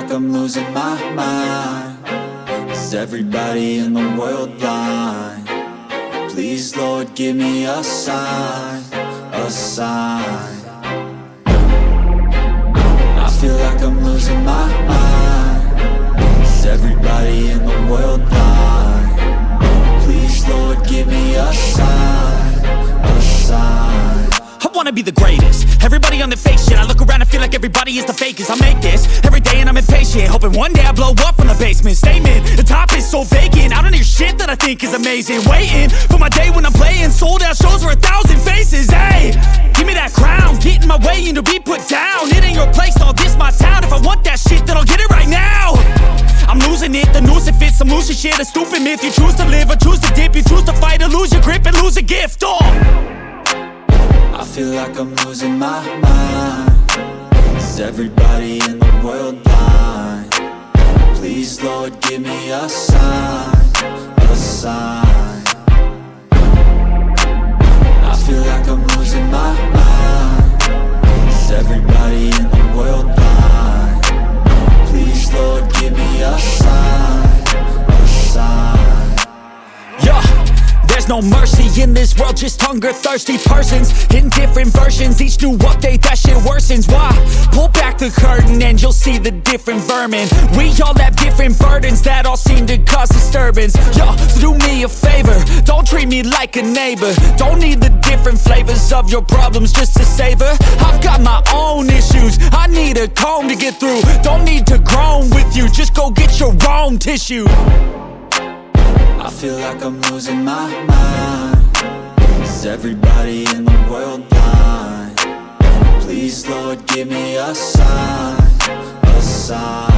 like I'm losing my mind. Is everybody in the world blind? Please, Lord, give me a sign, a sign. I feel like I'm losing my mind. Is everybody in the world blind? Please, Lord, give me a sign, a sign. I wanna be the greatest. Everybody on the fake shit. I look around and feel like everybody is the fakest. I make this every day and I'm impatient, hoping one day I blow up from the basement. Statement, the top is so vacant. I don't hear shit that I think is amazing. Waiting for my day when I'm playing sold out shows for 1,000 faces. Hey, give me that crown, get in my way and to be put down. It ain't your place, all this my town. If I want that shit, then I'll get it right now. I'm losing it, the noose it fits, I'm losing shit. A stupid myth, you choose to live or choose to dip. You choose to fight or lose your grip and lose a gift. I feel like I'm losing my mind. Is everybody in the world blind? Please, Lord, give me a sign, a sign. I feel like I'm losing my mind. Is everybody in the world blind? Please, Lord, give me a sign, a sign. Yeah. There's no mercy in this world, just hunger-thirsty persons in different versions. Each new update, that shit worsens. Why? Pull back the curtain and you'll see the different vermin. We all have different burdens that all seem to cause disturbance. Yo, so do me a favor, don't treat me like a neighbor. Don't need the different flavors of your problems just to savor. I've got my own issues, I need a comb to get through. Don't need to groan with you, just go get your own tissue. I feel like I'm losing my mind. Is everybody in the world blind? Please, Lord, give me a sign, a sign.